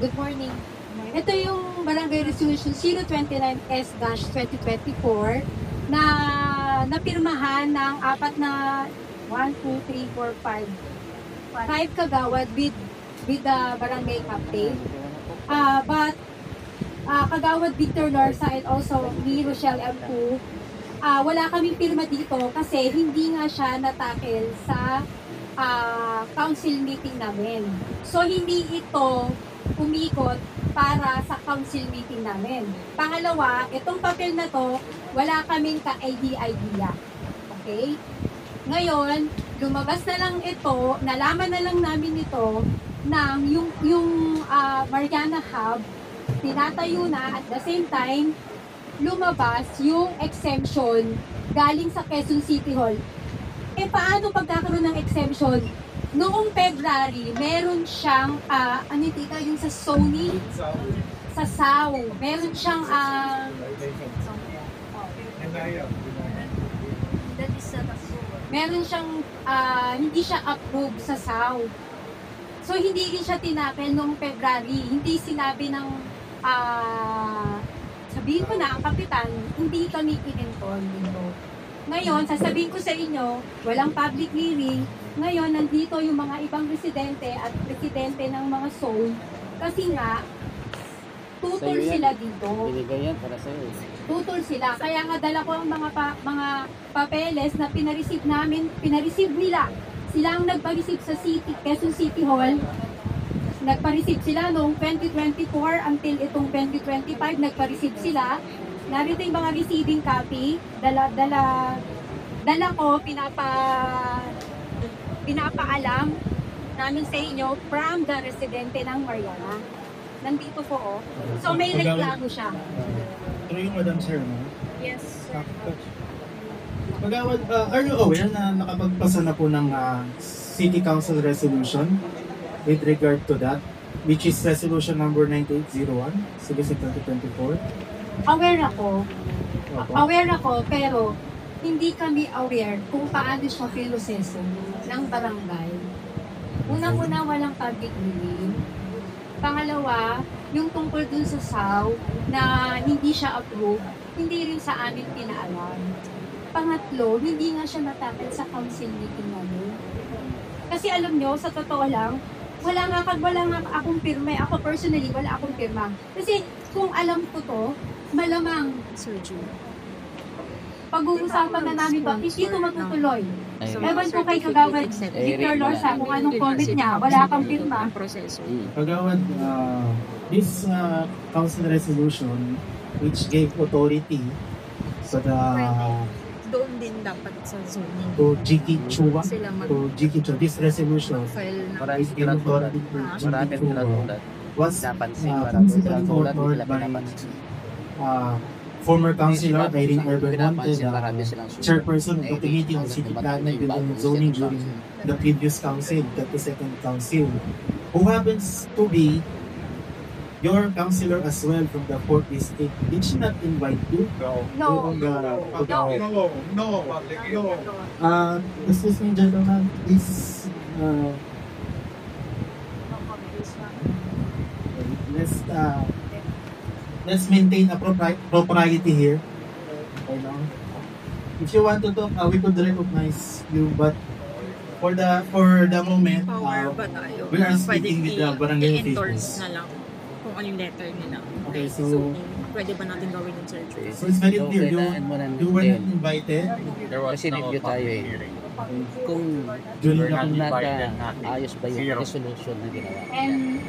Good morning. Ito yung Barangay Resolution 029S-2024 na napirmahan ng apat na 1, 2, 3, 4, 5 kagawad with the barangay captain. But Kagawad Victor Lorsa and also ni Rochelle M. Pu, wala kaming pirma dito kasi hindi nga siya natakil sa council meeting namin. So hindi ito umikot para sa council meeting namin. Pangalawa, itong papel na to, wala kaming ka-idea. Okay? Ngayon, lumabas na lang ito, nalaman na lang namin ito ng yung Mariana Hub, tinatayo na at the same time, lumabas yung exemption galing sa Quezon City Hall. Eh paano pagkakaroon ng exemption? Noong February, meron siyang, yung sa Sony? Sa SAU. Meron siyang, hindi siya approved sa SAU. So, hindi rin siya tinapel noong February. Hindi sinabi ng, sabihin ko na, ang kapitan, hindi kami kinentol dito. Ngayon, sasabihin ko sa inyo, walang public hearing. Ngayon, nandito yung mga ibang residente at presidente ng mga zone kasi nga, tutol sila dito. Binigay yan para sa'yo. Tutol sila. Kaya nga dala ko ang mga papeles na pinareceive nila. Sila ang nagpa-receive sa Quezon City Hall. Nagpa-receive sila noong 2024 until itong 2025, nagpa-receive sila. Narito yung mga receiving copy. Dala ko, pinapaalam namin sa inyo from the residente ng Mariana. Nandito po, oh. So may reklamo siya. Tuloy yung Madam Chair, no? Yes, sir. Magawad, are you aware na nakapagpasa na po ng City Council resolution with regard to that, which is resolution number 9801, Series 2024? Aware ako, pero hindi kami aware kung paano siya filoseso ng barangay. Unang-una, walang public hearing. Pangalawa, yung tungkol dun sa SAU na hindi siya approved, hindi rin sa amin pinaalam. Pangatlo, hindi nga siya natakil sa council meeting namin. Kasi alam nyo, sa totoo lang, wala nga akong pirma. Ako personally, wala akong pirma. Kasi kung alam ko to, malamang pag-uusapan na namin to, hindi ito matutuloy. Ewan ko kay Kagawad Victor Lorsa kung anong comment niya, wala kang pirma. Kagawad, this council resolution which gave authority sa doon din dapat sa zoning. to Jiki Chua, this resolution Maraming tinatulad. Maraming tinatulad. was Napansin, maraming considered tinatulad. Hindi authored nila by pinapansin. former councilor Irene Urban Pinapansin, Monte, marami silang sulat. chairperson of the Committee on City Planning and Zoning during the previous council, the second council, who happens to be your councilor as well from the 4th district. Did she not invite you? No. Excuse me, gentlemen, please, let's maintain a propriety here. Okay, no? If you want to talk, we could recognize you, but for the moment, we are speaking with the barangay officials. Na lang kung ano yung letter nila. Okay, so Pwede ba natin gawin yung search? so it's very clear, you were not invited. Kasi review tayo eh. Kung During the naka-ayos ba yung resolution na ginawa. And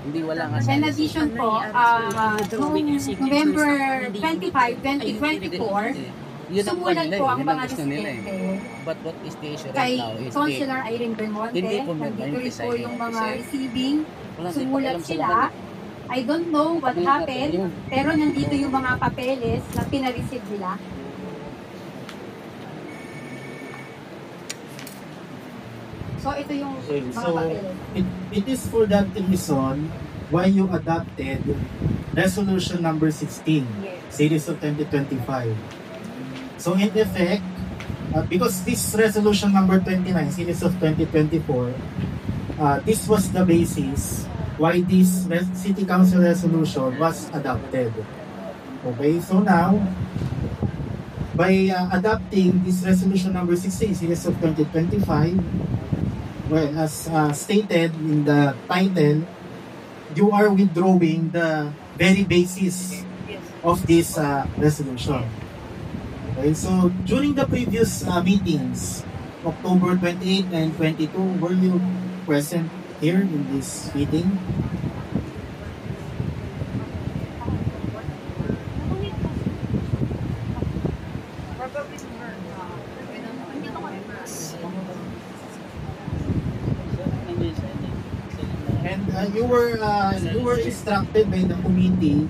Hindi wala nga in addition po, noong November 25, 2024, Yun ang sumulat kanila po eh. ang Yun mga ang gusto nila eh. residente But what is the issue kay right now is Councilor Irene Belmonte, Hindi po nandito rin umpisa po yung mga receiving, Wala tayong sumulat pakialam sa sila. lahat. I don't know what happened, pero nandito yung mga papeles na pinareceive nila. So ito yung mga So papeles. it is for that reason why you adopted resolution number 16, series of 2025. So in effect, because this resolution number 29, series of 2024, this was the basis why this City Council resolution was adopted. Okay, so now, by adopting this resolution number 16 series of 2025, well, as stated in the title, you are withdrawing the very basis of this resolution. Okay, so during the previous meetings, October 28 and 22, were you present here in this meeting? And you were instructed by the committee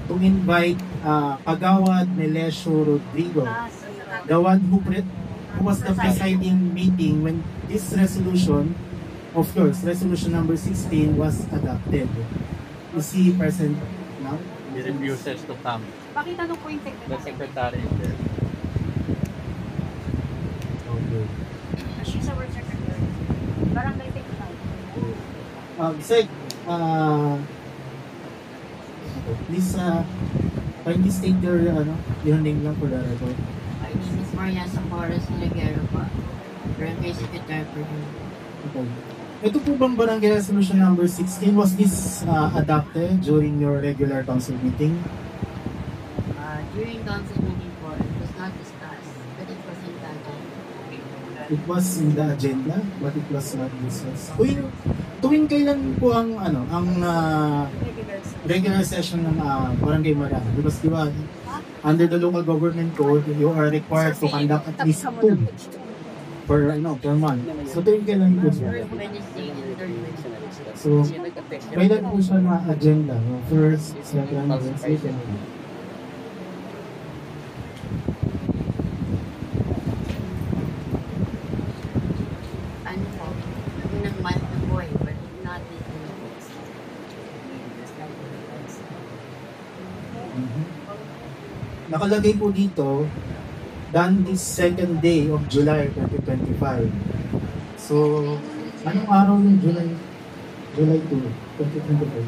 to invite Kagawad Melesio Rodrigo, the one who was the presiding meeting when this resolution, of course, resolution number 16 was adopted. Is he present now? He refuses to come. Pakitanong po yung The secretary. secretary is there. Okay. She's our secretary. Barangay secretary. Sec, please kindly state your name lang for the record. My name is Maria Zamora Siliguero pa. Barangay Secretary for him. Okay. Ito po bang barangay resolution number 16, was this adopted during your regular council meeting? During council meeting po, it was not discussed, but it was in the agenda. It was in the agenda, but it was not discussed. Tuwing kailan po ang regular session ng Barangay Marana? Because di ba, under the local government code, you are required to conduct at least 2 per month. So tuwing kailan po siya? Wednesday and third Wednesday. So, kailan po siya na agenda? No? First, second, Wednesday, second. Ano po? Unang month na po but not this month. Nakalagay po dito, done this second day of July 2025. So, anong araw yung July 2, 2025?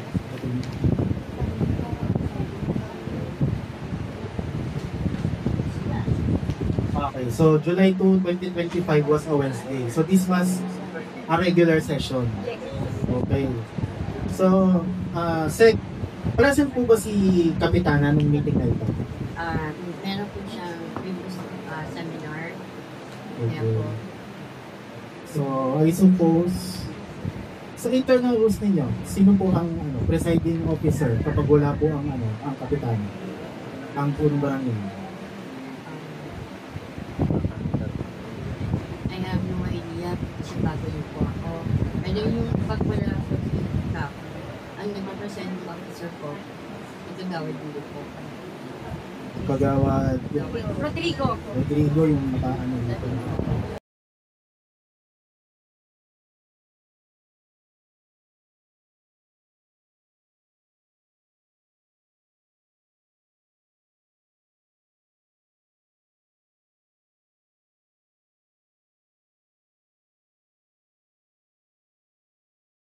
Okay, so July 2, 2025 was a Wednesday. So this was a regular session. Okay. So, Sec, present po ba si Kapitana nung meeting na ito? Meron po siyang previous seminar. Kaya Okay. po, So, I suppose, sa internal rules ninyo, sino po ang presiding officer kapag wala po ang kapitana? Ang punong barangay. I have no idea kasi bago din po ako. Pero yung pag wala po si Kap, ang nag-represent officer po, ito gawin dito po. Kagawad Rodrigo. Rodrigo yung dito.